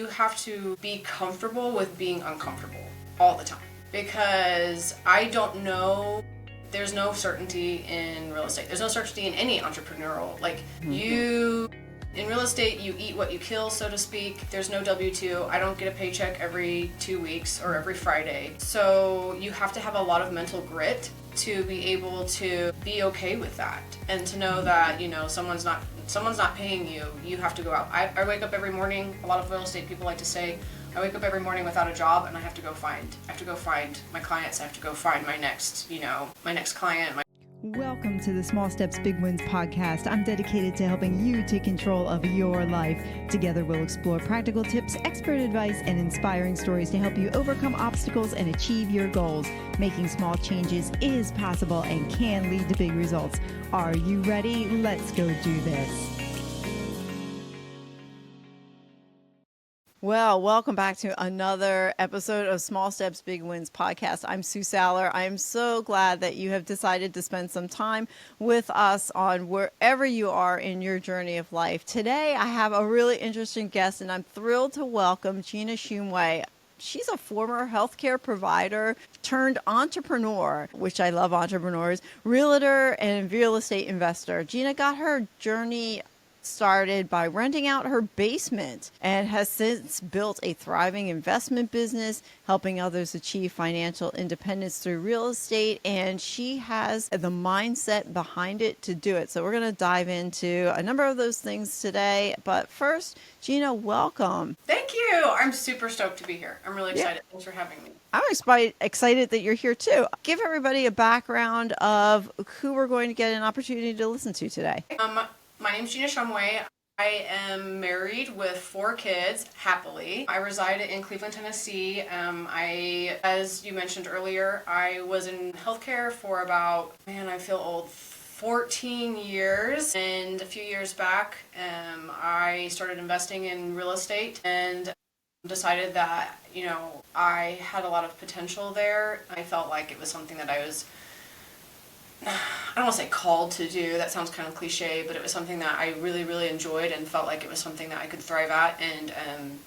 You have to be comfortable with being uncomfortable all the time, because I don't know, there's no certainty in real estate. There's no certainty in any entrepreneurial, in real estate, you eat what you kill, so to speak. There's no W-2. I don't get a paycheck every 2 weeks or every Friday. So you have to have a lot of mental grit to be able to be okay with that, and to know that, someone's not paying you. You have to go out. I wake up every morning. A lot of real estate people like to say, I wake up every morning without a job, and I have to go find my clients. I have to go find my next client. Welcome to the Small Steps, Big Wins podcast. I'm dedicated to helping you take control of your life. Together, we'll explore practical tips, expert advice, and inspiring stories to help you overcome obstacles and achieve your goals. Making small changes is possible and can lead to big results. Are you ready? Let's go do this. Well, welcome back to another episode of Small Steps, Big Wins podcast. I'm Sue Saller. I am so glad that you have decided to spend some time with us on wherever you are in your journey of life. Today, I have a really interesting guest, and I'm thrilled to welcome Gina Shumway. She's a former healthcare provider turned entrepreneur, which I love entrepreneurs, realtor and real estate investor. Gina got her journey started by renting out her basement and has since built a thriving investment business, helping others achieve financial independence through real estate. And she has the mindset behind it to do it. So we're going to dive into a number of those things today. But first, Gina, welcome. Thank you. I'm super stoked to be here. I'm really excited. Yeah. Thanks for having me. I'm excited that you're here too. Give everybody a background of who we're going to get an opportunity to listen to today. My name's Gina Shumway. I am married with 4 kids, happily. I reside in Cleveland, Tennessee. As you mentioned earlier, I was in healthcare for about, I feel old, 14 years. And a few years back, I started investing in real estate and decided that, I had a lot of potential there. I felt like it was something that I don't want to say called to do, that sounds kind of cliche, but it was something that I really, really enjoyed and felt like it was something that I could thrive at, and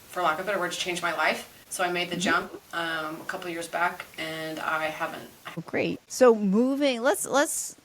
for lack of a better word, change my life. So I made the jump a couple of years back, and I haven't. Great. So moving, let's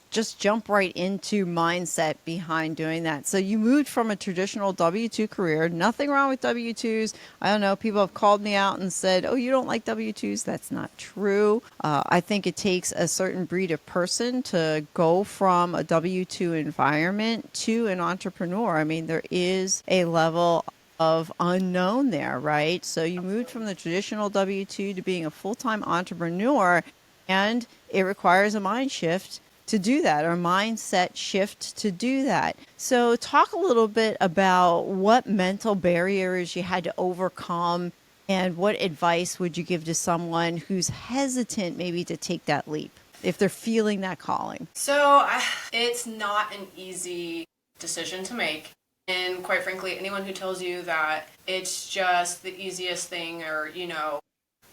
just jump right into mindset behind doing that. So you moved from a traditional W-2 career. Nothing wrong with W-2s. I don't know. People have called me out and said, oh, you don't like W-2s. That's not true. I think it takes a certain breed of person to go from a W-2 environment to an entrepreneur. I mean, there is a level of unknown there, right? So you moved from the traditional W-2 to being a full-time entrepreneur, and it requires a mind shift to do that, or mindset shift to do that. So talk a little bit about what mental barriers you had to overcome, and what advice would you give to someone who's hesitant maybe to take that leap if they're feeling that calling? So it's not an easy decision to make. And quite frankly, anyone who tells you that it's just the easiest thing, or,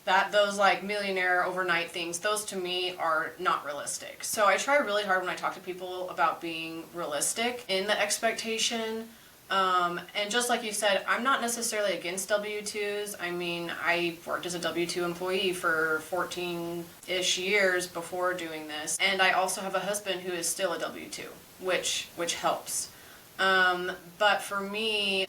that those like millionaire overnight things, those to me are not realistic. So I try really hard when I talk to people about being realistic in the expectation. And just like you said, I'm not necessarily against W-2s. I mean, I worked as a W-2 employee for 14-ish years before doing this. And I also have a husband who is still a W-2, which helps. But for me,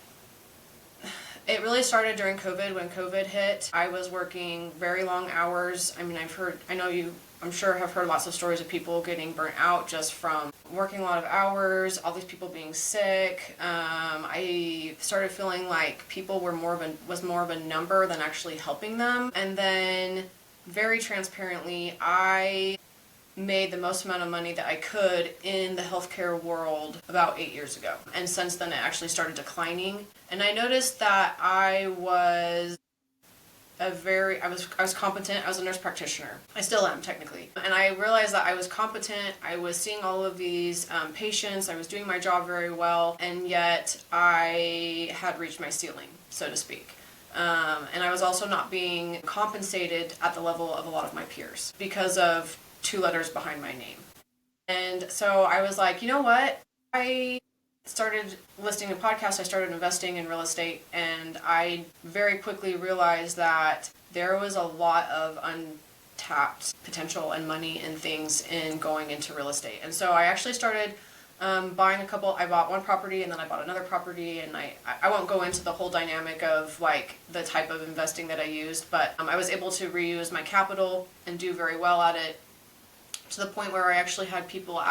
it really started during COVID. When COVID hit, I was working very long hours. I mean, I'm sure have heard lots of stories of people getting burnt out just from working a lot of hours, all these people being sick. I started feeling like people was more of a number than actually helping them. And then, very transparently, I made the most amount of money that I could in the healthcare world about 8 years ago. And since then, it actually started declining. And I noticed that I was competent. I was a nurse practitioner. I still am, technically. And I realized that I was competent. I was seeing all of these patients. I was doing my job very well. And yet I had reached my ceiling, so to speak. And I was also not being compensated at the level of a lot of my peers because of 2 letters behind my name. And so I was like, you know what? I started listening to podcasts, I started investing in real estate, and I very quickly realized that there was a lot of untapped potential and money and things in going into real estate. And so I actually started buying I bought one property and then I bought another property, and I won't go into the whole dynamic of like the type of investing that I used, but I was able to reuse my capital and do very well at it, to the point where I actually had people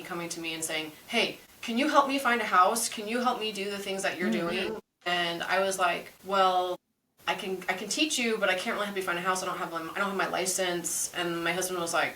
coming to me and saying, hey, can you help me find a house? Can you help me do the things that you're doing? And I was like, well, I can teach you, but I can't really help you find a house. I don't have my license. And my husband was like,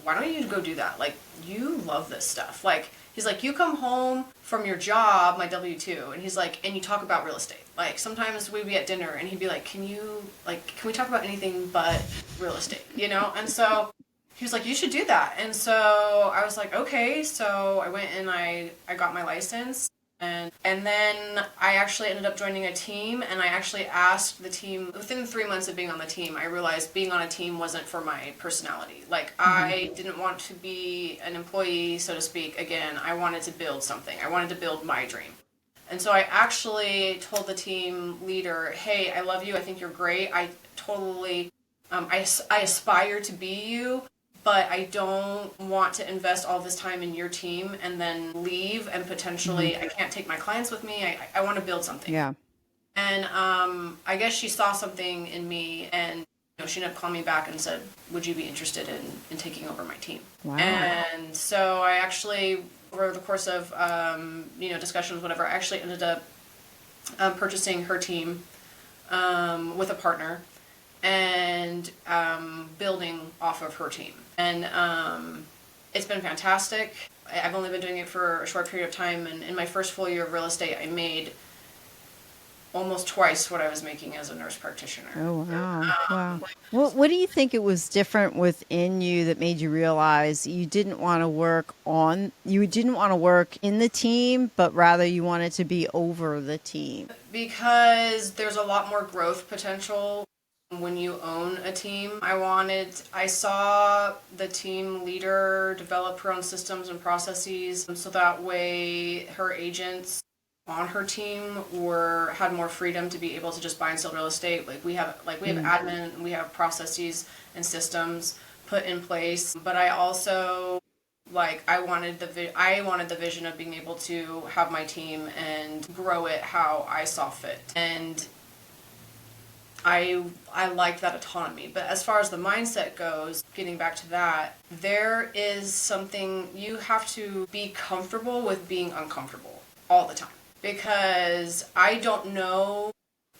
why don't you go do that? Like, you love this stuff. Like, he's like, you come home from your job, my W-2, and he's like, and you talk about real estate. Like, sometimes we'd be at dinner and he'd be like, can we talk about anything but real estate, you know? And so he was like, you should do that. And so I was like, okay. So I went and I got my license. And then I actually ended up joining a team, and I actually asked the team, within 3 months of being on the team, I realized being on a team wasn't for my personality. Like, I didn't want to be an employee, so to speak. Again, I wanted to build something. I wanted to build my dream. And so I actually told the team leader, hey, I love you. I think you're great. I totally, I aspire to be you, but I don't want to invest all this time in your team and then leave, and potentially I can't take my clients with me. I want to build something. Yeah. And I guess she saw something in me, and she ended up calling me back and said, would you be interested in taking over my team? Wow. And so I actually, over the course of discussions, whatever, I actually ended up purchasing her team with a partner, and building off of her team. And it's been fantastic. I've only been doing it for a short period of time, and in my first full year of real estate, I made almost twice what I was making as a nurse practitioner. Oh, wow. Wow. What do you think it was different within you that made you realize you didn't want to work in the team, but rather you wanted to be over the team? Because there's a lot more growth potential when you own a team. I saw the team leader develop her own systems and processes, so that way her agents on her team had more freedom to be able to just buy and sell real estate. We have admin, and we have processes and systems put in place. But I also I wanted the vision of being able to have my team and grow it how I saw fit. And I liked that autonomy. But as far as the mindset goes, getting back to that, there is something, you have to be comfortable with being uncomfortable all the time. Because I don't know,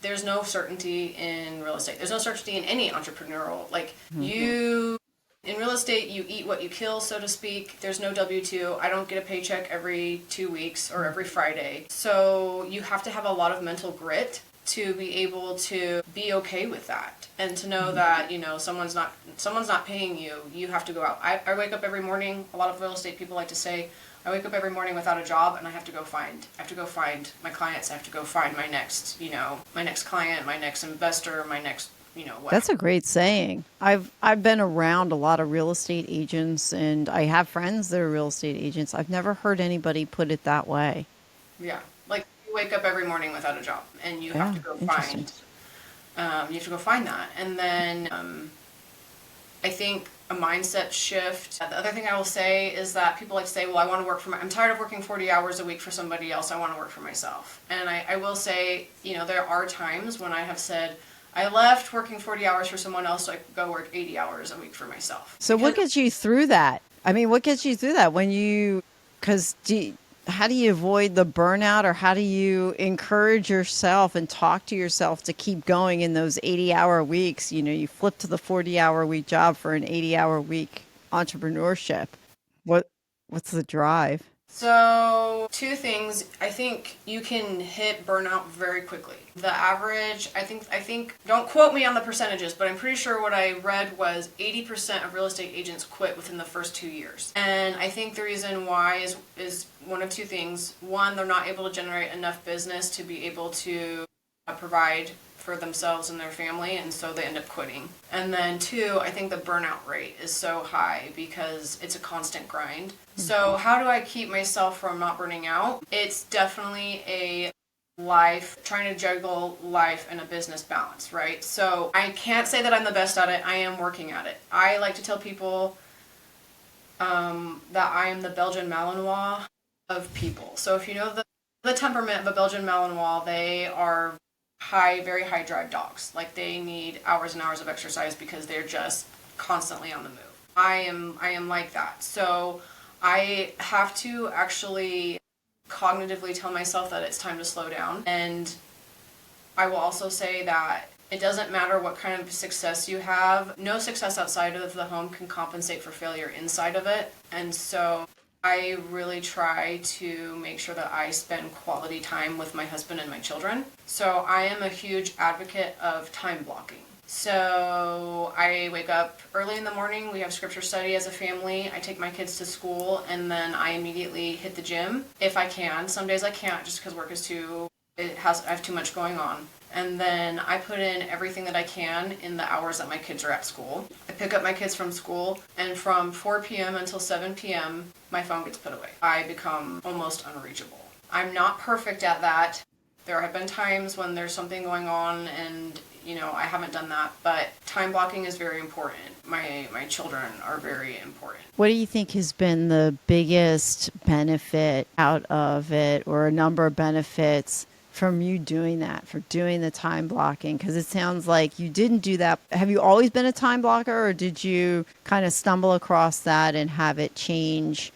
there's no certainty in real estate. There's no certainty in any entrepreneurial. In real estate, you eat what you kill, so to speak. There's no W-2. I don't get a paycheck every 2 weeks or every Friday. So you have to have a lot of mental grit to be able to be okay with that, and to know that someone's not paying you. You have to go out. I wake up every morning. A lot of real estate people like to say, I wake up every morning without a job, and I have to go find my clients. I have to go find my next client, my next investor, my next whatever. That's a great saying. I've been around a lot of real estate agents, and I have friends that are real estate agents. I've never heard anybody put it that way. Yeah, you wake up every morning without a job, and you have to go find. You have to go find that, and then I think a mindset shift. The other thing I will say is that people like to say, well, I'm tired of working 40 hours a week for somebody else. I want to work for myself. And I will say, there are times when I have said, I left working 40 hours for someone else so I could go work 80 hours a week for myself. So what gets you through that? I mean, what gets you through that how do you avoid the burnout, or how do you encourage yourself and talk to yourself to keep going in those 80-hour weeks? You flip to the 40-hour week job for an 80-hour week entrepreneurship. What's the drive? So, two things. I think you can hit burnout very quickly. The average, I think, don't quote me on the percentages, but I'm pretty sure what I read was 80% of real estate agents quit within the first 2 years. And I think the reason why is one of two things. One, they're not able to generate enough business to be able to provide for themselves and their family, and so they end up quitting. And then two, I think the burnout rate is so high because it's a constant grind. So how do I keep myself from not burning out? It's definitely a trying to juggle life and a business balance, right? So I can't say that I'm the best at it. I am working at it. I like to tell people that I am the Belgian Malinois of people. So if you know the temperament of a Belgian Malinois, they are very high drive dogs. Like they need hours and hours of exercise because they're just constantly on the move. I am like that. So I have to actually cognitively tell myself that it's time to slow down. And I will also say that it doesn't matter what kind of success you have. No success outside of the home can compensate for failure inside of it. And so I really try to make sure that I spend quality time with my husband and my children. So I am a huge advocate of time blocking. So I wake up early in the morning, we have scripture study as a family, I take my kids to school, and then I immediately hit the gym if I can. Some days I can't just because work is I have too much going on. And then I put in everything that I can in the hours that my kids are at school. I pick up my kids from school, and from 4 p.m. until 7 p.m., my phone gets put away. I become almost unreachable. I'm not perfect at that. There have been times when there's something going on and I haven't done that, but time blocking is very important. My children are very important. What do you think has been the biggest benefit out of it, or a number of benefits from you doing that, for doing the time blocking? Because it sounds like you didn't do that. Have you always been a time blocker, or did you kind of stumble across that and have it change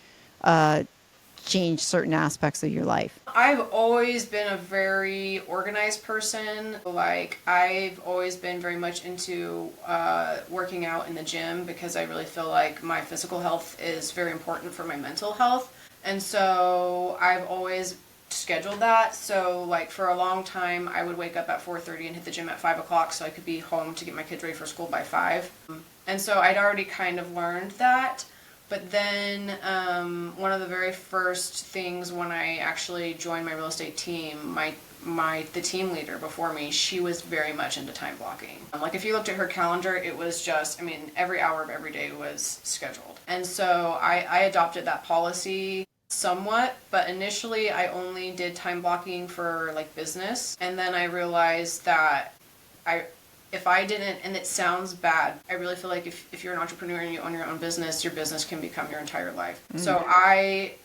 certain aspects of your life? I've always been a very organized person. Like, I've always been very much into working out in the gym because I really feel like my physical health is very important for my mental health. And so I've always scheduled that. So like for a long time, I would wake up at 4:30 and hit the gym at 5 o'clock so I could be home to get my kids ready for school by 5. And so I'd already kind of learned that. But then one of the very first things when I actually joined my real estate team, the team leader before me, she was very much into time blocking. Like if you looked at her calendar, it was just, every hour of every day was scheduled. And so I adopted that policy somewhat, but initially I only did time blocking for like business. And then I realized that if I didn't, and it sounds bad, I really feel like if you're an entrepreneur and you own your own business, your business can become your entire life. So I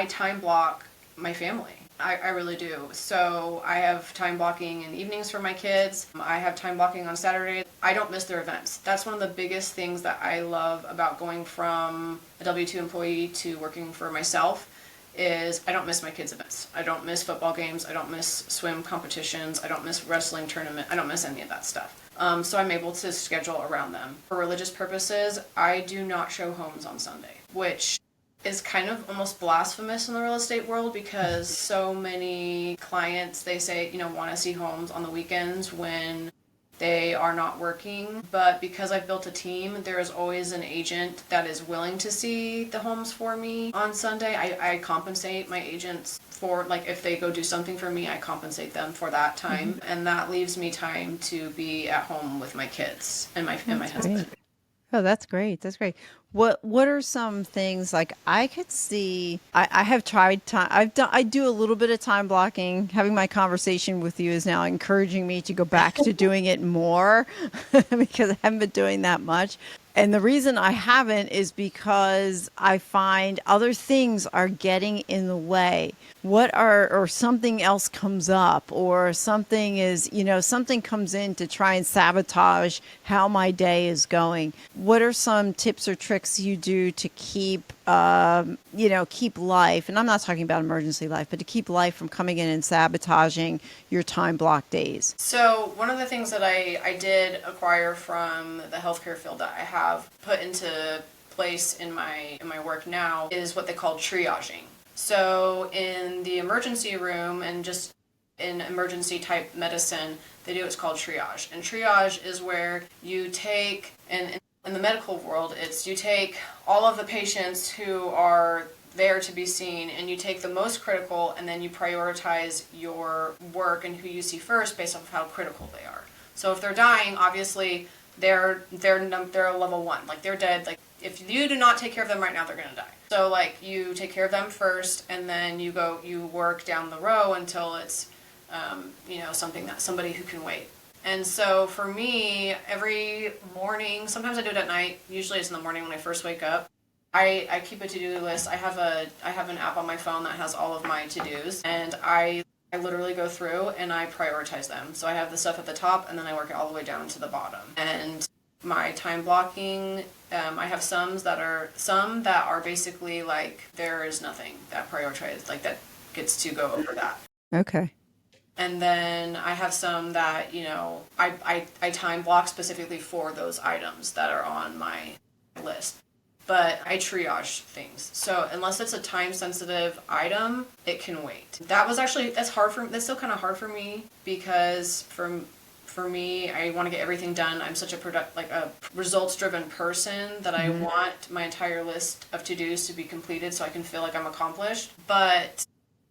time block my family. I really do. So I have time blocking in evenings for my kids. I have time blocking on Saturday. I don't miss their events. That's one of the biggest things that I love about going from a W-2 employee to working for myself is I don't miss my kids' events. I don't miss football games. I don't miss swim competitions. I don't miss wrestling tournament. I don't miss any of that stuff. So I'm able to schedule around them. For religious purposes, I do not show homes on Sunday, which is kind of almost blasphemous in the real estate world because so many clients, they say, want to see homes on the weekends when they are not working. But because I've built a team, there is always an agent that is willing to see the homes for me on Sunday. I compensate my agents for, like, if they go do something for me, I compensate them for that time. Mm-hmm. And that leaves me time to be at home with my kids and my husband. Great. Oh, that's great. That's great. What are some things, like I could see, I have tried time, I do a little bit of time blocking. Having my conversation with you is now encouraging me to go back to doing it more because I haven't been doing that much. And the reason I haven't is because I find other things are getting in the way. Or something else comes up, or something something comes in to try and sabotage how my day is going. What are some tips or tricks you do to keep life, and I'm not talking about emergency life, but to keep life from coming in and sabotaging your time block days? So one of the things that I did acquire from the healthcare field that I have put into place in my work now is what they call triaging. So in the emergency room and just in emergency type medicine, they do what's called triage. And triage is where you take, and in the medical world, you take all of the patients who are there to be seen, and you take the most critical, and then you prioritize your work and who you see first based off of how critical they are. So if they're dying, obviously they're a level 1, like they're dead. Like if you do not take care of them right now, they're gonna die. So like you take care of them first, and then you work down the row until it's somebody who can wait. And so for me, every morning, sometimes I do it at night. Usually it's in the morning when I first wake up. I keep a to-do list. I have an app on my phone that has all of my to-dos, and I literally go through and I prioritize them. So I have the stuff at the top, and then I work it all the way down to the bottom. And my time blocking, I have some that are basically like there is nothing that prioritized, like that gets to go over that. Okay. And then I have some that, I time block specifically for those items that are on my list. But I triage things. So unless it's a time sensitive item, it can wait. That's still kind of hard for me, because for me, I want to get everything done. I'm such a results driven person that I want my entire list of to-dos to be completed so I can feel like I'm accomplished. But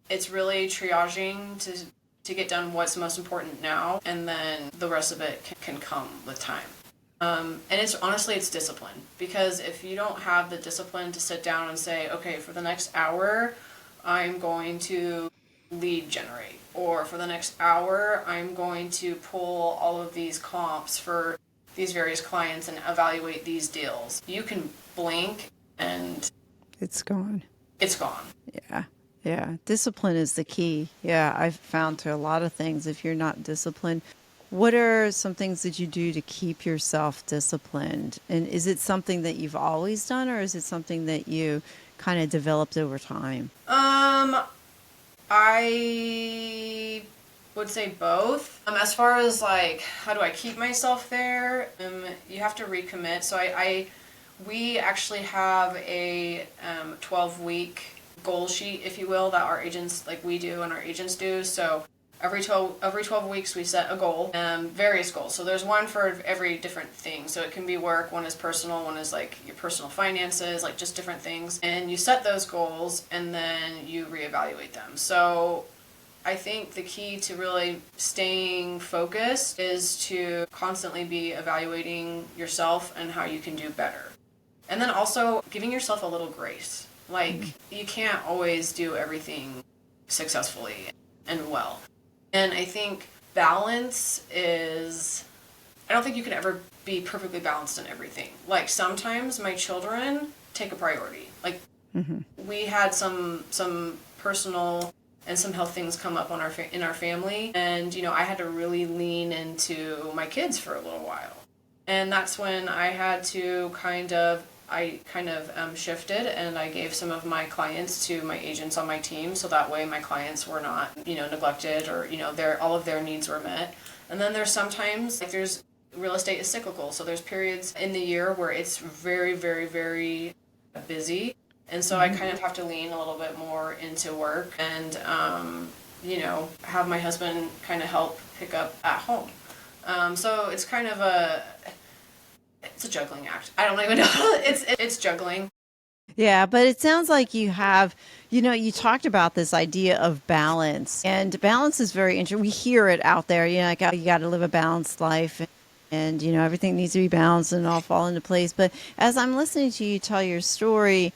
it's really triaging to get done what's most important now, and then the rest of it can come with time. And it's discipline, because if you don't have the discipline to sit down and say, okay, for the next hour, I'm going to lead generate, or for the next hour, I'm going to pull all of these comps for these various clients and evaluate these deals. You can blink and it's gone. It's gone. Yeah. Yeah. Discipline is the key. Yeah. I've found to a lot of things, if you're not disciplined. What are some things that you do to keep yourself disciplined? And is it something that you've always done, or is it something that you kind of developed over time? I would say both. As far as like, how do I keep myself there? You have to recommit. So we actually have a 12-week goal sheet, if you will, that our agents, like we do and our agents do. So every 12 weeks we set a goal, various goals. So there's one for every different thing. So it can be work, one is personal, one is like your personal finances, like just different things. And you set those goals and then you reevaluate them. So I think the key to really staying focused is to constantly be evaluating yourself and how you can do better. And then also giving yourself a little grace. Like, you can't always do everything successfully and well. And I think balance is, I don't think you can ever be perfectly balanced in everything. Like, sometimes my children take a priority. Like, we had some personal and some health things come up in our family, and I had to really lean into my kids for a little while. And that's when I had to kind of shifted, and I gave some of my clients to my agents on my team, so that way my clients were not, neglected, or, all of their needs were met. And then there's sometimes, like, real estate is cyclical, so there's periods in the year where it's very, very, very busy. And so I kind of have to lean a little bit more into work and, have my husband kind of help pick up at home. So it's kind of it's a juggling act. I don't even know. It's juggling. Yeah, but it sounds like you have, you talked about this idea of balance, and balance is very interesting. We hear it out there, like, oh, you got to live a balanced life, and, everything needs to be balanced and all fall into place. But as I'm listening to you tell your story,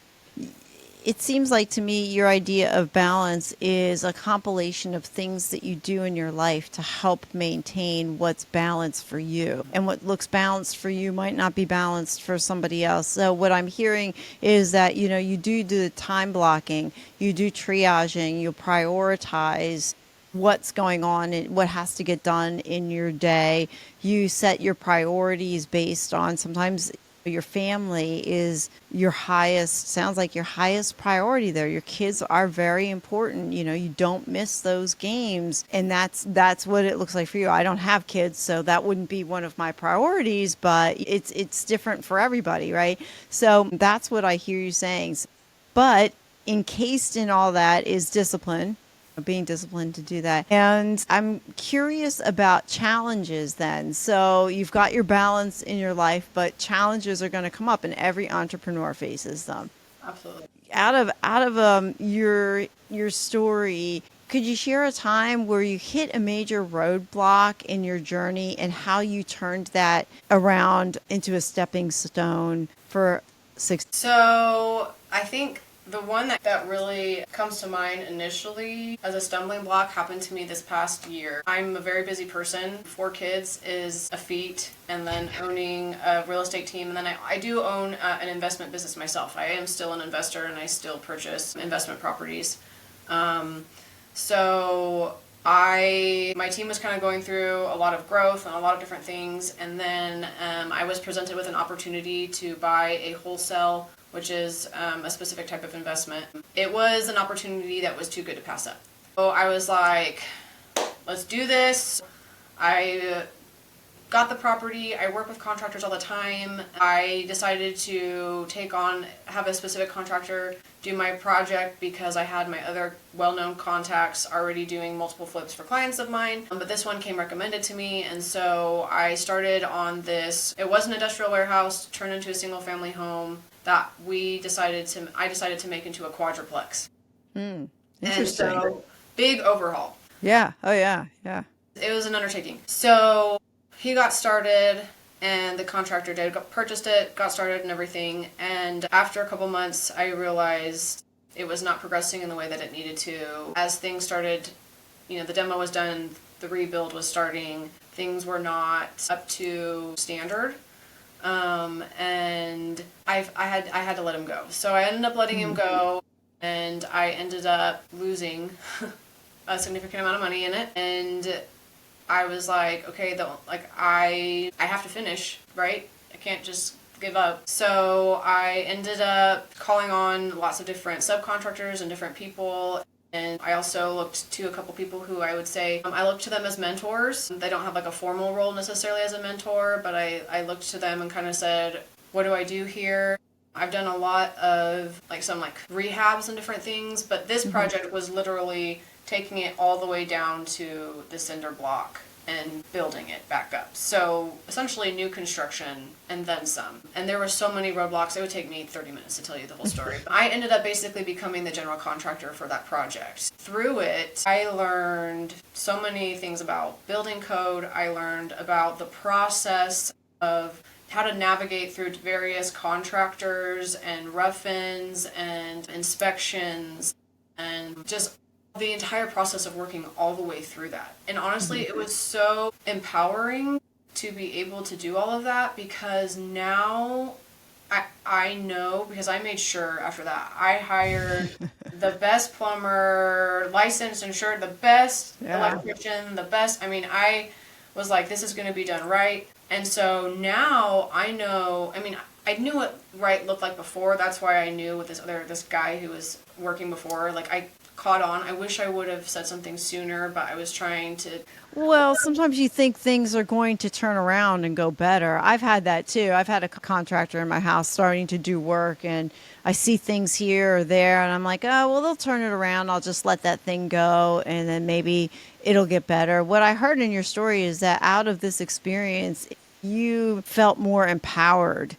it seems like to me your idea of balance is a compilation of things that you do in your life to help maintain what's balanced for you. And what looks balanced for you might not be balanced for somebody else. So what I'm hearing is that, you do the time blocking, you do triaging, you prioritize what's going on and what has to get done in your day. You set your priorities based on, sometimes your family is your sounds like your highest priority there. Your kids are very important. You don't miss those games. And that's what it looks like for you. I don't have kids, so that wouldn't be one of my priorities, but it's different for everybody, right? So that's what I hear you saying. But encased in all that is discipline, being disciplined to do that. And I'm curious about challenges then. So you've got your balance in your life, but challenges are going to come up, and every entrepreneur faces them. Absolutely. Out of your story, could you share a time where you hit a major roadblock in your journey and how you turned that around into a stepping stone for success? So I think the one that really comes to mind initially as a stumbling block happened to me this past year. I'm a very busy person. 4 kids is a feat, and then owning a real estate team. And then I do own an investment business myself. I am still an investor and I still purchase investment properties. So my team was kind of going through a lot of growth and a lot of different things, and then I was presented with an opportunity to buy a wholesale, which is a specific type of investment. It was an opportunity that was too good to pass up. So I was like, let's do this. I got the property. I work with contractors all the time. I decided to have a specific contractor do my project because I had my other well-known contacts already doing multiple flips for clients of mine. But this one came recommended to me, and so I started on this. It was an industrial warehouse turned into a single-family home that I decided to make into a quadruplex. Interesting. And so, big overhaul. Yeah. Oh, yeah. Yeah. It was an undertaking. So he got started, and the contractor purchased it, got started and everything. And after a couple months, I realized it was not progressing in the way that it needed to. As things started, the demo was done, the rebuild was starting, things were not up to standard. And I had to let him go. So I ended up letting him go, and I ended up losing a significant amount of money in it. And I was like, okay, I have to finish, right? I can't just give up. So I ended up calling on lots of different subcontractors and different people. And I also looked to a couple people who I would say, I looked to them as mentors. They don't have like a formal role necessarily as a mentor, but I looked to them and kind of said, what do I do here? I've done a lot of some rehabs and different things, but this project was literally taking it all the way down to the cinder block and building it back up. So essentially new construction and then some. And there were so many roadblocks, it would take me 30 minutes to tell you the whole story. I ended up basically becoming the general contractor for that project. Through it, I learned so many things about building code. I learned about the process of how to navigate through various contractors and rough-ins and inspections and just the entire process of working all the way through that. And honestly, it was so empowering to be able to do all of that, because now I know, because I made sure after that I hired the best plumber, licensed, insured, the best electrician, the best. I was like, this is going to be done right. And so now I know, I knew what right looked like before. That's why I knew with this guy who was working before, I caught on. I wish I would have said something sooner, but I was trying to. Well, sometimes you think things are going to turn around and go better. I've had that too. I've had a contractor in my house starting to do work, and I see things here or there, and I'm like, oh, well, they'll turn it around. I'll just let that thing go, and then maybe it'll get better. What I heard in your story is that out of this experience, you felt more empowered.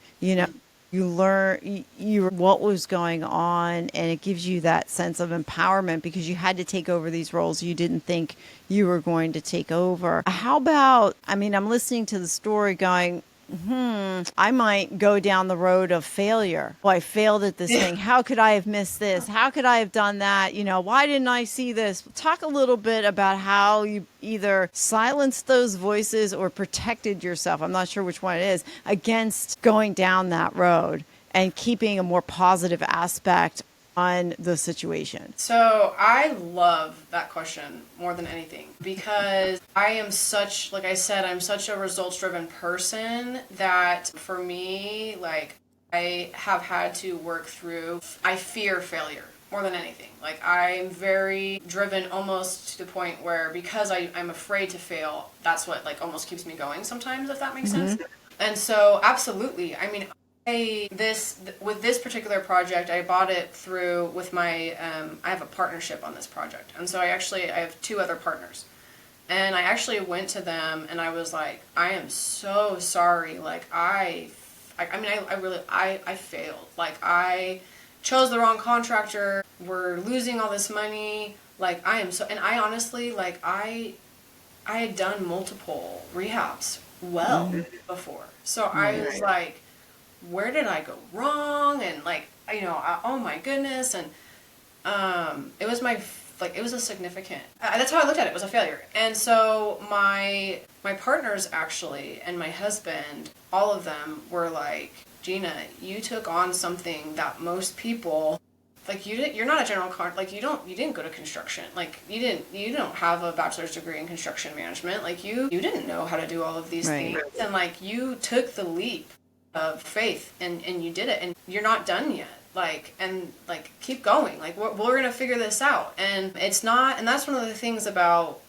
You learn what was going on, and it gives you that sense of empowerment because you had to take over these roles you didn't think you were going to take over. How about, I'm listening to the story going, I might go down the road of failure. Well, I failed at this thing. How could I have missed this? How could I have done that? Why didn't I see this? Talk a little bit about how you either silenced those voices or protected yourself. I'm not sure which one it is, against going down that road and keeping a more positive aspect on the situation. So I love that question more than anything, because I am such, like I said, I'm such a results-driven person that for me, I have had to work through, I fear failure more than anything. I'm very driven almost to the point where, because I'm afraid to fail, that's what almost keeps me going sometimes, if that makes sense. And so absolutely, with this particular project, I bought it through with my, I have a partnership on this project. And so I have 2 other partners. And I actually went to them and I was like, I am so sorry. I really, I failed. I chose the wrong contractor. We're losing all this money. Like, I am so, and I honestly, like, I had done multiple rehabs well before. So I was like, where did I go wrong? And like, oh my goodness. And it was it was a significant, that's how I looked at it. It was a failure. And so my partners actually, and my husband, all of them were like, Gina, you took on something that most people, like, you're not a like, you didn't go to construction. Like, you don't have a bachelor's degree in construction management. Like, you didn't know how to do all of these things. And like, you took the leap of faith and you did it, and you're not done yet. Like, and like, keep going. Like, we're going to figure this out. And it's not, and that's one of the things about,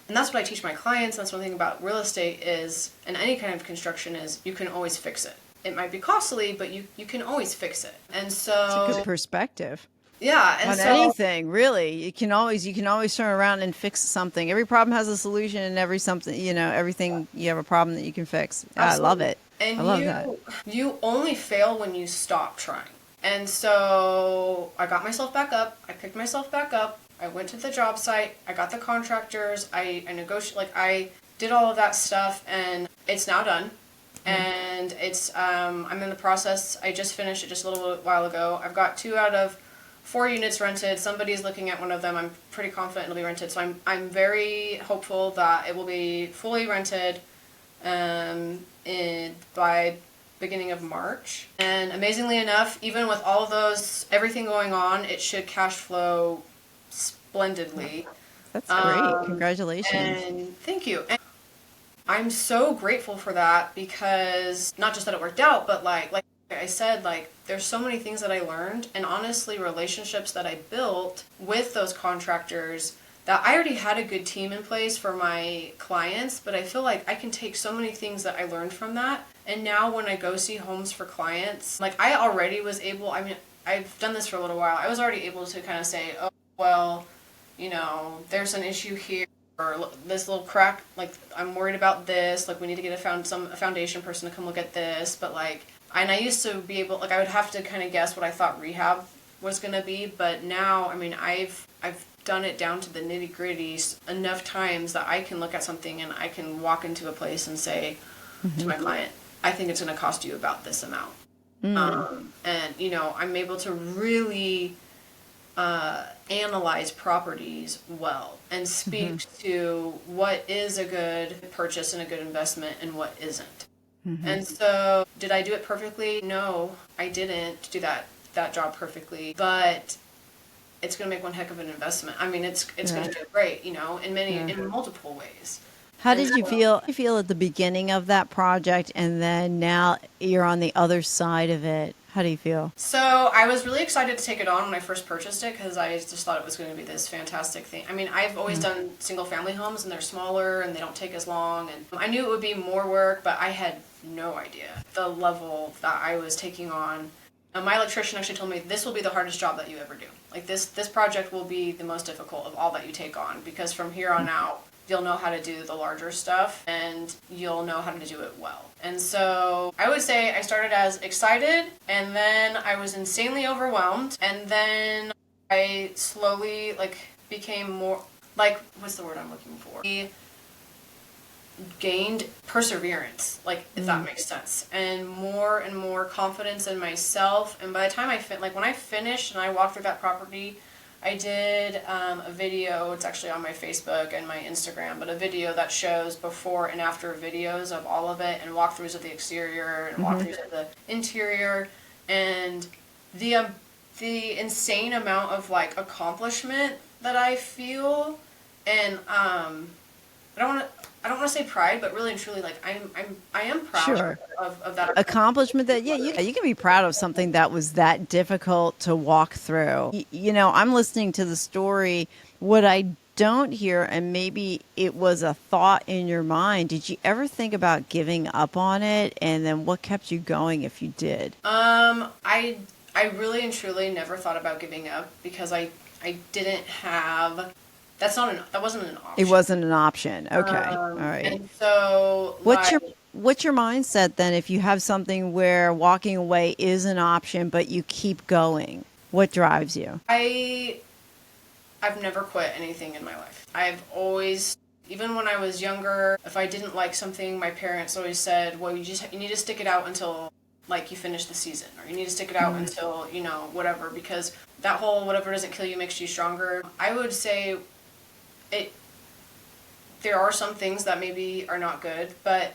and that's what I teach my clients. That's one thing about real estate is, and any kind of construction is, you can always fix it. It might be costly, but you can always fix it. And so it's a good perspective. Yeah, and on anything, really. You can always turn around and fix something. Every problem has a solution, and everything you have a problem that you can fix. I love it. And I love that. You only fail when you stop trying. And so I got myself back up. I picked myself back up. I went to the job site. I got the contractors. I negotiated. Like, I did all of that stuff, and it's now done. And it's I'm in the process. I just finished it just a little while ago. I've got 2 out of 4 units rented. Somebody's looking at one of them. I'm pretty confident it'll be rented. So I'm very hopeful that it will be fully rented by beginning of March. And amazingly enough, even with all those, everything going on, it should cash flow splendidly. That's great. Congratulations. And thank you. And I'm so grateful for that, because not just that it worked out, but like I said, like, there's so many things that I learned, and honestly, relationships that I built with those contractors, that I already had a good team in place for my clients, but I feel like I can take so many things that I learned from that. And now when I go see homes for clients, like, I already was able, I mean, I've done this for a little while, I was already able to kind of say, oh, well, there's an issue here, or this little crack, like, I'm worried about this, like, we need to get a foundation person to come look at this. But like, and I used to be able, like, I would have to kind of guess what I thought rehab was going to be, but now, I mean, I've done it down to the nitty gritty enough times that I can look at something and I can walk into a place and say to my client, I think it's going to cost you about this amount. And I'm able to really analyze properties well and speak to what is a good purchase and a good investment and what isn't. And so, did I do it perfectly? No, I didn't do that job perfectly, but it's going to make one heck of an investment. I mean, it's going to do great, in multiple ways. How did you feel at the beginning of that project, and then now you're on the other side of it? How do you feel? So I was really excited to take it on when I first purchased it, because I just thought it was going to be this fantastic thing. I mean, I've always done single family homes, and they're smaller and they don't take as long, and I knew it would be more work, but I had no idea the level that I was taking on. My electrician actually told me, this will be the hardest job that you ever do. Like, this project will be the most difficult of all that you take on, because from here on out, you'll know how to do the larger stuff, and you'll know how to do it well. And so I would say I started as excited, and then I was insanely overwhelmed, and then I slowly, like, became more, like, what's the word I'm looking for? Gained perseverance, like, if that makes sense, and more confidence in myself. And by the time when I finished and I walked through that property, I did a video. It's actually on my Facebook and my Instagram, but a video that shows before and after videos of all of it, and walkthroughs of the exterior and walkthroughs of the interior, and the insane amount of, like, accomplishment that I feel. And I don't want to say pride, but really and truly, like, I am proud of that accomplishment. That you can be proud of something that was that difficult to walk through. I'm listening to the story. What I don't hear, and maybe it was a thought in your mind, did you ever think about giving up on it? And then what kept you going if you did? I really and truly never thought about giving up, because I didn't have. That wasn't an option. It wasn't an option. Okay. All right. And so, what's what's your mindset then if you have something where walking away is an option, but you keep going? What drives you? I've never quit anything in my life. I've always, even when I was younger, if I didn't like something, my parents always said, well, you need to stick it out until like you finish the season, or you need to stick it out until, whatever, because that whole whatever doesn't kill you makes you stronger. I would say it, there are some things that maybe are not good, but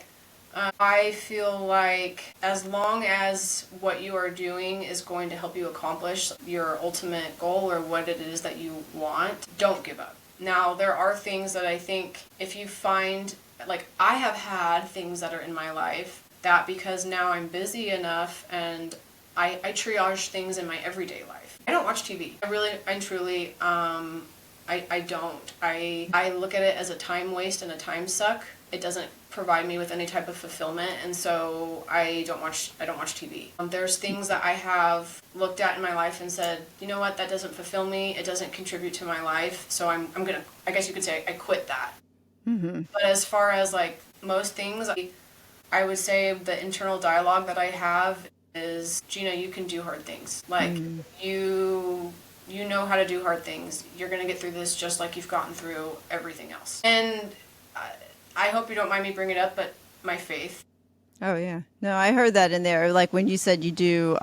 I feel like as long as what you are doing is going to help you accomplish your ultimate goal or what it is that you want, don't give up. Now, there are things that I think if you find, like, I have had things that are in my life that because now I'm busy enough and I triage things in my everyday life. I don't watch TV. I truly, I don't. I look at it as a time waste and a time suck. It doesn't provide me with any type of fulfillment, and so I don't watch TV. There's things that I have looked at in my life and said, you know what, that doesn't fulfill me. It doesn't contribute to my life, so I'm gonna. I guess you could say I quit that. Mm-hmm. But as far as like most things, I would say the internal dialogue that I have is, Gina, you can do hard things. Like you know how to do hard things. You're gonna get through this just like you've gotten through everything else. And I hope you don't mind me bringing it up, but my faith. Oh, yeah. No, I heard that in there. Like when you said you do,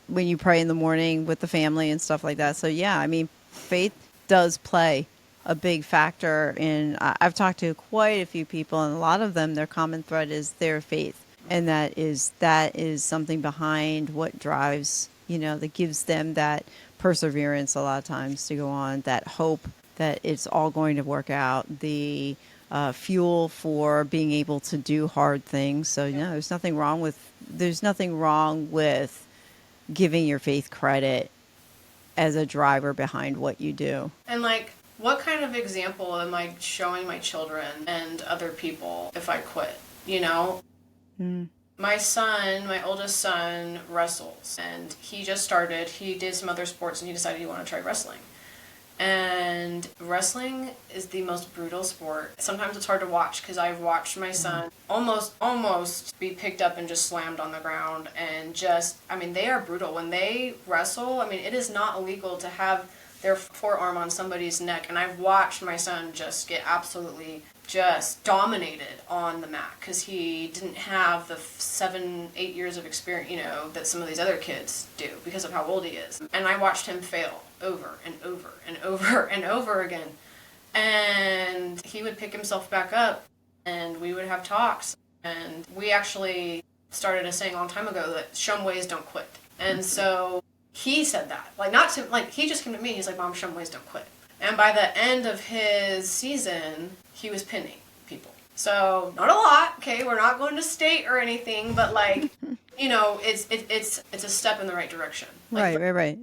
when you pray in the morning with the family and stuff like that. So, yeah, I mean, faith does play a big factor in, I've talked to quite a few people, and a lot of them, their common thread is their faith. And that is something behind what drives, that gives them that perseverance a lot of times to go on, that hope that it's all going to work out, the fuel for being able to do hard things. So there's nothing wrong with giving your faith credit as a driver behind what you do. And like, what kind of example am I showing my children and other people if I quit? My oldest son wrestles, and he just started. He did some other sports, and he decided he wanted to try wrestling. And wrestling is the most brutal sport. Sometimes it's hard to watch because I've watched my son almost be picked up and just slammed on the ground and they are brutal. When they wrestle, it is not illegal to have their forearm on somebody's neck. And I've watched my son just get absolutely just dominated on the mat because he didn't have the 7-8 years of experience, that some of these other kids do because of how old he is. And I watched him fail over and over and over and over again. And he would pick himself back up and we would have talks. And we actually started a saying a long time ago that Shumways don't quit. And so he said that. He just came to me, he's like, Mom, Shumways don't quit. And by the end of his season, he was pinning people. So not a lot, okay? We're not going to state or anything, but it's a step in the right direction. Right.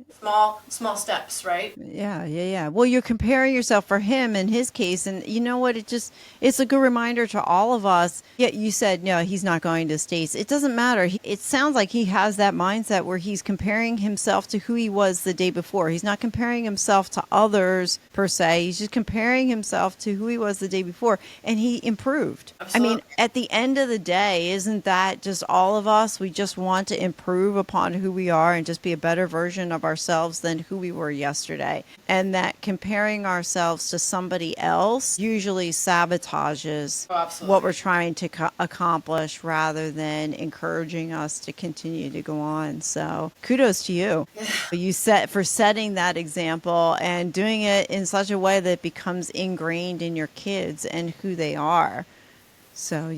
Small steps, right? Yeah. Well, you're comparing yourself for him in his case, and you know what? It's a good reminder to all of us. Yeah, you said, no, he's not going to states. It doesn't matter. It sounds like he has that mindset where he's comparing himself to who he was the day before. He's not comparing himself to others per se. He's just comparing himself to who he was the day before, and he improved. Absolutely. At the end of the day, isn't that just all of us? We just want to improve upon who we are and just be a better version of ourselves than who we were yesterday. And that comparing ourselves to somebody else usually sabotages what we're trying to accomplish rather than encouraging us to continue to go on. So kudos to you. You for setting that example and doing it in such a way that it becomes ingrained in your kids and who they are. So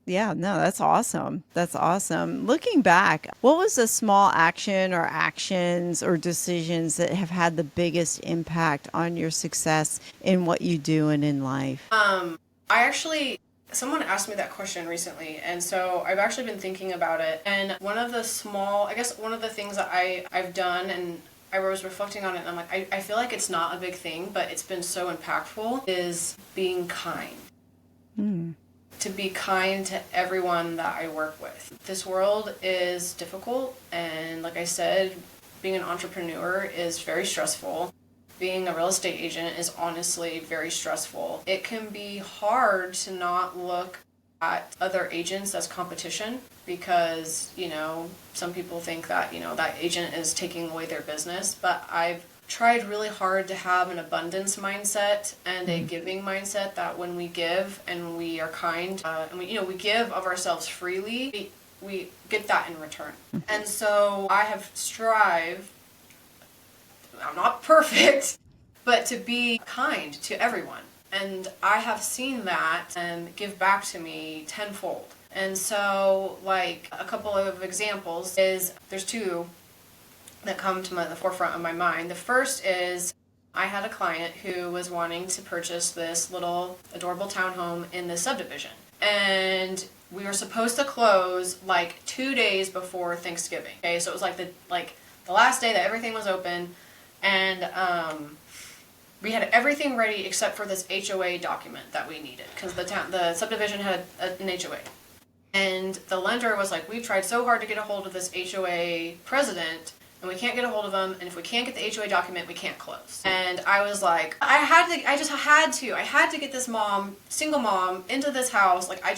that's awesome. That's awesome. Looking back, what was a small action or actions or decisions that have had the biggest impact on your success in what you do and in life? Someone asked me that question recently, and so I've actually been thinking about it. And one of the things that I've done, and I was reflecting on it, and I'm like, I feel like it's not a big thing, but it's been so impactful, is being kind. To be kind to everyone that I work with. This world is difficult, and like I said, being an entrepreneur is very stressful. Being a real estate agent is honestly very stressful. It can be hard to not look at other agents as competition because, some people think that, that agent is taking away their business. But I've tried really hard to have an abundance mindset and a giving mindset, that when we give and we are kind, and we give of ourselves freely, we get that in return. And so I have strived, I'm not perfect, but to be kind to everyone. And I have seen that and give back to me tenfold. And so, like, a couple of examples is, there's two that come to the forefront of my mind. The first is, I had a client who was wanting to purchase this little adorable townhome in this subdivision. And we were supposed to close like 2 days before Thanksgiving. Okay, so it was like the last day that everything was open, and we had everything ready except for this HOA document that we needed, because the subdivision had an HOA. And the lender was like, we've tried so hard to get a hold of this HOA president, and we can't get a hold of him, and if we can't get the HOA document, we can't close. And I was like, I had to get this single mom, into this house. Like, I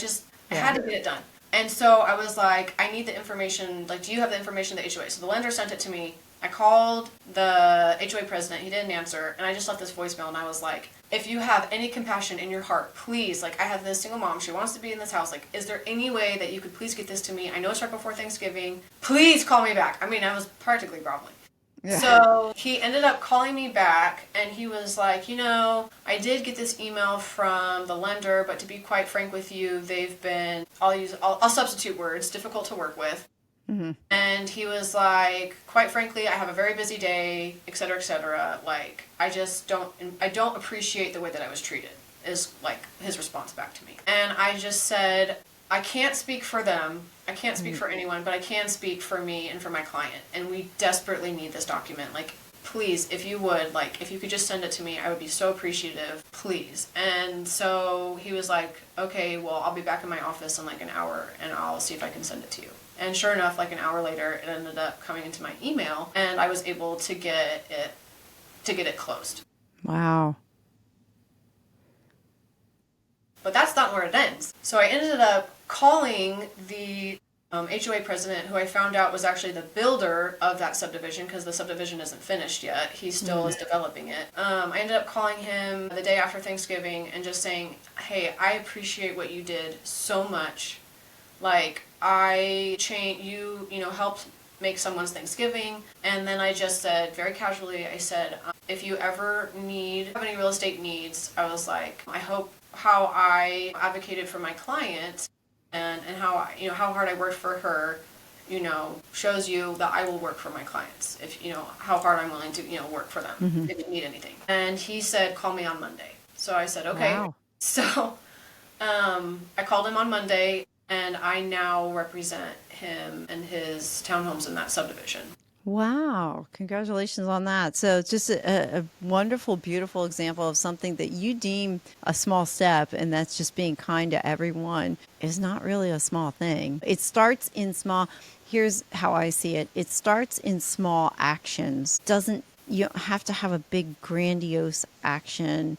had to get it done. And so I was like, I need the information. Like, do you have the information of the HOA? So the lender sent it to me. I called the HOA president. He didn't answer. And I just left this voicemail. And I was like, if you have any compassion in your heart, please, like, I have this single mom. She wants to be in this house. Like, is there any way that you could please get this to me? I know it's right before Thanksgiving. Please call me back. I mean, I was practically groveling. Yeah. So he ended up calling me back, and he was like, I did get this email from the lender, but to be quite frank with you, they've been, I'll substitute words, difficult to work with. Mm-hmm. And he was like, quite frankly, I have a very busy day, et cetera, et cetera. Like, I don't appreciate the way that I was treated, is like his response back to me. And I just said, I can't speak for them. I can't speak for anyone, but I can speak for me and for my client. And we desperately need this document. Like, please, if you would, like, if you could just send it to me, I would be so appreciative. Please. And so he was like, okay, well, I'll be back in my office in like an hour, and I'll see if I can send it to you. And sure enough, like an hour later, it ended up coming into my email, and I was able to get it closed. Wow. But that's not where it ends. So I ended up calling the HOA president, who I found out was actually the builder of that subdivision, because the subdivision isn't finished yet. He still is developing it. I ended up calling him the day after Thanksgiving and just saying, hey, I appreciate what you did so much. Like, you helped make someone's Thanksgiving. And then I just said, very casually, I said, if you ever have any real estate needs, I was like, I hope how I advocated for my client and how how hard I worked for her, shows you that I will work for my clients. If, how hard I'm willing to, work for them if you need anything. And he said, call me on Monday. So I said, okay. Wow. So I called him on Monday, and I now represent him and his townhomes in that subdivision. Wow. Congratulations on that. So it's just a wonderful, beautiful example of something that you deem a small step, and that's just being kind to everyone, is not really a small thing. It starts in small. Here's how I see it. It starts in small actions. You don't have to have a big, grandiose action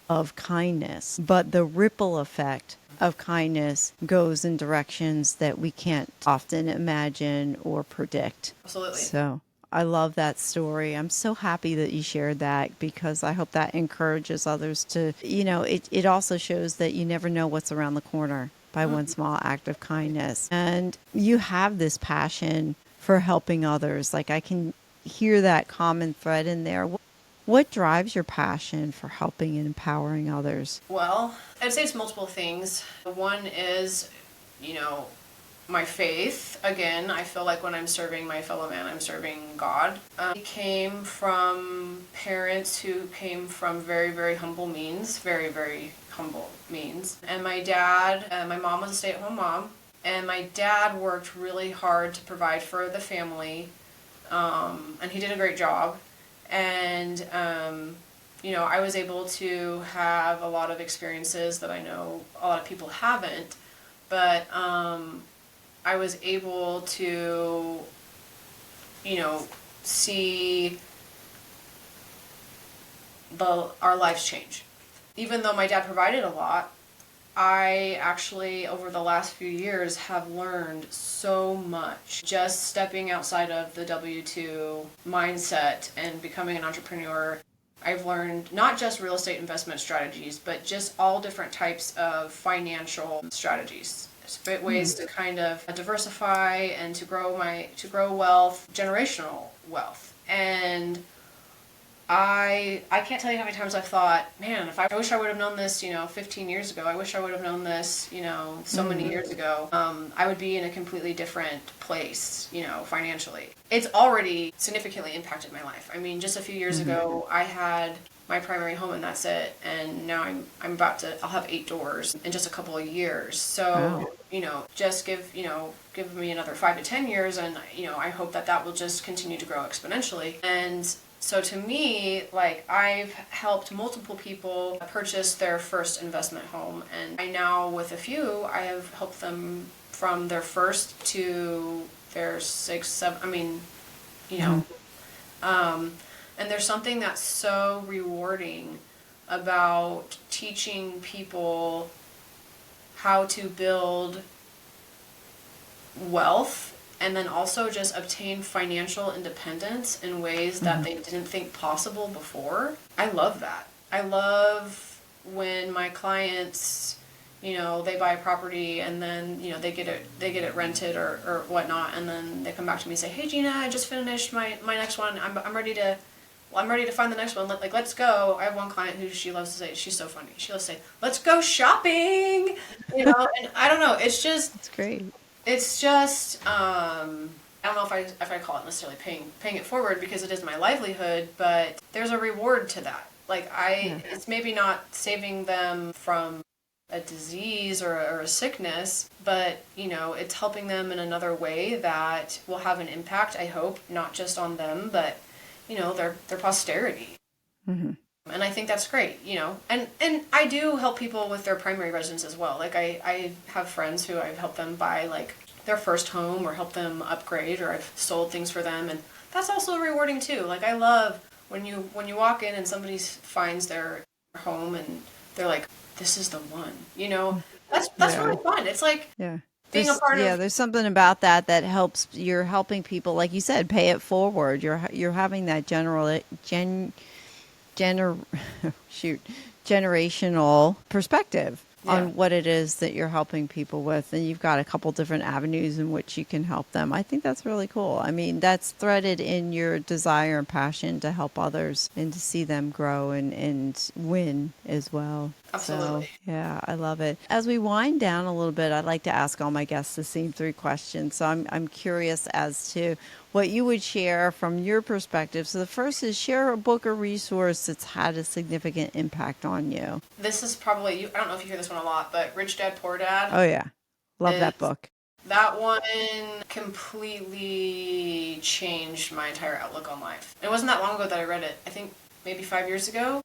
of kindness, but the ripple effect of kindness goes in directions that we can't often imagine or predict. Absolutely. So I love that story. I'm so happy that you shared that, because I hope that encourages others to, it also shows that you never know what's around the corner by one small act of kindness. And you have this passion for helping others. Like, I can hear that common thread in there. What drives your passion for helping and empowering others? Well, I'd say it's multiple things. One is, my faith. Again, I feel like when I'm serving my fellow man, I'm serving God. I came from parents who came from very, very humble means, very, very humble means. And my mom was a stay-at-home mom, and my dad worked really hard to provide for the family, and he did a great job. And, I was able to have a lot of experiences that I know a lot of people haven't, but I was able to, see our lives change. Even though my dad provided a lot, I actually, over the last few years, have learned so much just stepping outside of the W-2 mindset and becoming an entrepreneur. I've learned not just real estate investment strategies, but just all different types of financial strategies. Ways to kind of diversify and to grow wealth, generational wealth. And I can't tell you how many times I've thought, man, if I wish I would have known this, 15 years ago. I wish I would have known this, so many years ago. I would be in a completely different place, financially. It's already significantly impacted my life. I mean, just a few years ago, I had my primary home and that's it. And now I'll have 8 doors in just a couple of years. So, just give me another 5 to 10 years and, I hope that will just continue to grow exponentially. And so to me, like, I've helped multiple people purchase their first investment home, and I now, with a few, I have helped them from their first to their 6, 7, and there's something that's so rewarding about teaching people how to build wealth and then also just obtain financial independence in ways that they didn't think possible before. I love that. I love when my clients, they buy a property and then, they get it rented or whatnot, and then they come back to me and say, "Hey Gina, I just finished my next one. I'm ready to find the next one. Let's go." I have one client who she loves to say, she's so funny. She loves to say, "Let's go shopping," and I don't know. It's just, It's great. it's just, I don't know if I call it necessarily paying it forward because it is my livelihood, but there's a reward to that. Like it's maybe not saving them from a disease or a sickness, but it's helping them in another way that will have an impact, I hope, not just on them, but their posterity. And I think that's great, and I do help people with their primary residence as well. Like I have friends who I've helped them buy like their first home or help them upgrade, or I've sold things for them, and that's also rewarding too. Like I love when you walk in and somebody finds their home and they're like, "This is the one," that's really fun. It's like being a part of. There's something about that helps. You're helping people, like you said, pay it forward. You're having that generational perspective on what it is that you're helping people with, and you've got a couple different avenues in which you can help them. I think that's really cool. I mean, that's threaded in your desire and passion to help others and to see them grow and win as well. Absolutely. So, yeah, I love it. As we wind down a little bit, I'd like to ask all my guests the same 3 questions. So I'm curious as to what you would share from your perspective. So the first is, share a book or resource that's had a significant impact on you. This is probably, I don't know if you hear this one a lot, but Rich Dad Poor Dad. Oh yeah. Love that book. That one completely changed my entire outlook on life. It wasn't that long ago that I read it. I think maybe 5 years ago.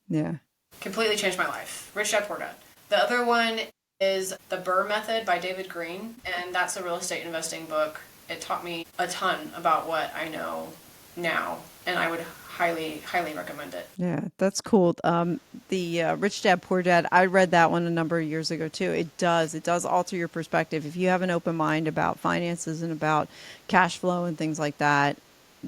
Yeah. Completely changed my life. Rich Dad Poor Dad. The other one is The Burr Method by David Green, and that's a real estate investing book. It taught me a ton about what I know now, and I would highly, highly recommend it. Yeah, that's cool. The Rich Dad Poor Dad, I read that one a number of years ago too. It does alter your perspective. If you have an open mind about finances and about cash flow and things like that,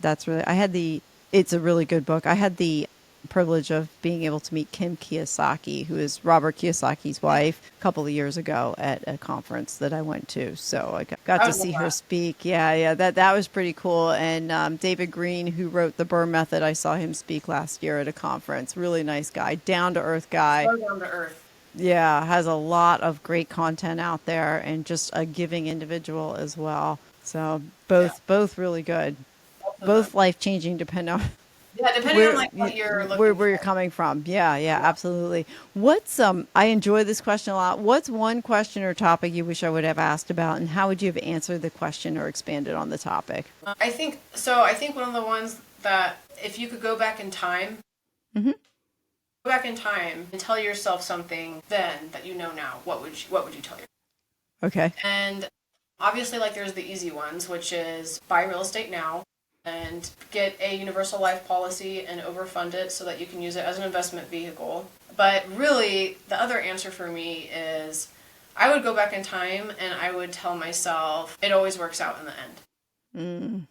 it's a really good book. I had the privilege of being able to meet Kim Kiyosaki, who is Robert Kiyosaki's wife, a couple of years ago at a conference that I went to. So I got to see her speak. Yeah, that was pretty cool. And David Green, who wrote The Burr Method, I saw him speak last year at a conference. Really nice guy, down-to-earth guy. So down to earth. Yeah, has a lot of great content out there and just a giving individual as well. So both really good. Both life-changing, depending on what you're looking where you're coming from. Yeah, absolutely. What's I enjoy this question a lot. What's one question or topic you wish I would have asked about, and how would you have answered the question or expanded on the topic? I think one of the ones that, if you could go back in time, go back in time and tell yourself something then that you know now, what would you tell yourself? Okay. And obviously, like, there's the easy ones, which is buy real estate now and get a universal life policy and overfund it so that you can use it as an investment vehicle. But really, the other answer for me is I would go back in time and I would tell myself it always works out in the end. Mm.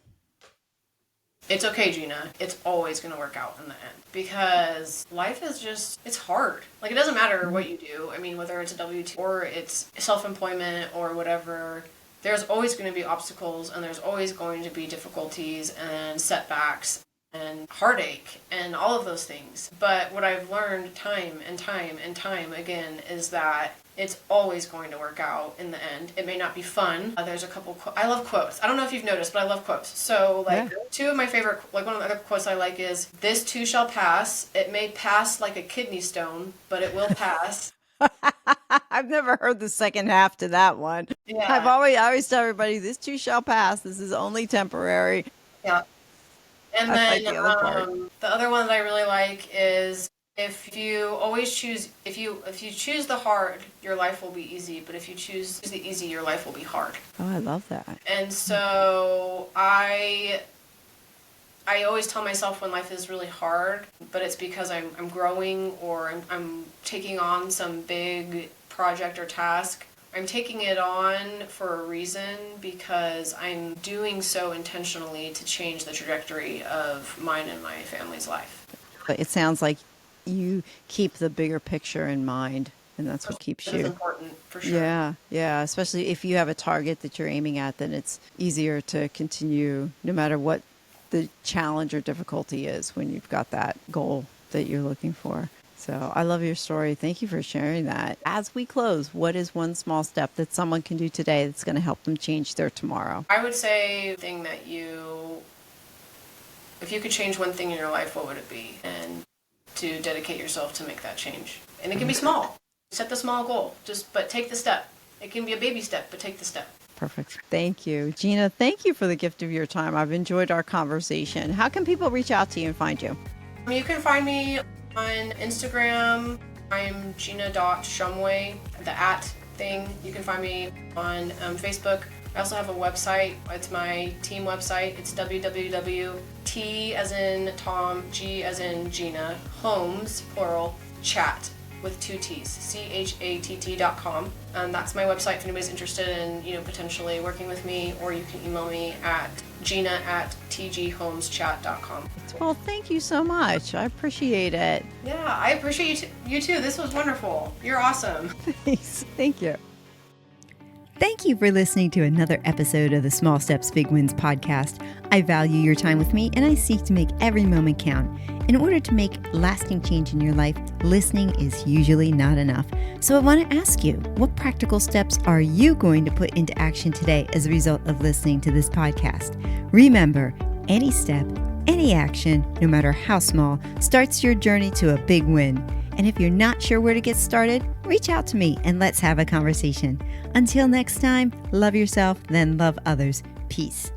It's okay, Gina. It's always going to work out in the end. Because life is just, it's hard. Like, it doesn't matter what you do. I mean, whether it's a W-2 or it's self-employment or whatever, there's always going to be obstacles and there's always going to be difficulties and setbacks and heartache and all of those things. But what I've learned time and time and time again is that it's always going to work out in the end. It may not be fun. There's a couple I love quotes. I don't know if you've noticed, but I love quotes. So, like, two of my favorite, like, one of the other quotes I like is, "This too shall pass. It may pass like a kidney stone, but it will pass." I've never heard the second half to that one. Yeah. I always tell everybody, this too shall pass. This is only temporary. Yeah. And I then like the other part. the other one that I really like is, if you always choose, if you choose the hard, your life will be easy. But if you choose the easy, your life will be hard. Oh, I love that. And so I always tell myself when life is really hard, but it's because I'm growing or I'm taking on some big project or task. I'm taking it on for a reason because I'm doing so intentionally to change the trajectory of mine and my family's life. But it sounds like you keep the bigger picture in mind, and that's what keeps That's you. important, for sure. Yeah. Especially if you have a target that you're aiming at, then it's easier to continue no matter what the challenge or difficulty is when you've got that goal that you're looking for. So I love your story. Thank you for sharing that. As we close, what is one small step that someone can do today that's going to help them change their tomorrow? I would say the thing that if you could change one thing in your life, what would it be? And to dedicate yourself to make that change. And it can be small. Set the small goal, but take the step. It can be a baby step, but take the step. Perfect. Thank you. Gina, thank you for the gift of your time. I've enjoyed our conversation. How can people reach out to you and find you? You can find me on Instagram. I'm Gina.Shumway, the @ thing. You can find me on Facebook. I also have a website. It's my team website. It's www.T as in Tom, G as in Gina, Homes, plural, chat with 2 T's, CHATT.com. That's my website if anybody's interested in, potentially working with me, or you can email me at Gina@tghomeschat.com. Well, thank you so much. I appreciate it. Yeah, I appreciate you too. This was wonderful. You're awesome. Thanks. Thank you. Thank you for listening to another episode of the Small Steps, Big Wins podcast. I value your time with me, and I seek to make every moment count. In order to make lasting change in your life, listening is usually not enough. So I want to ask you, what practical steps are you going to put into action today as a result of listening to this podcast? Remember, any step, any action, no matter how small, starts your journey to a big win. And if you're not sure where to get started, reach out to me and let's have a conversation. Until next time, love yourself, then love others. Peace.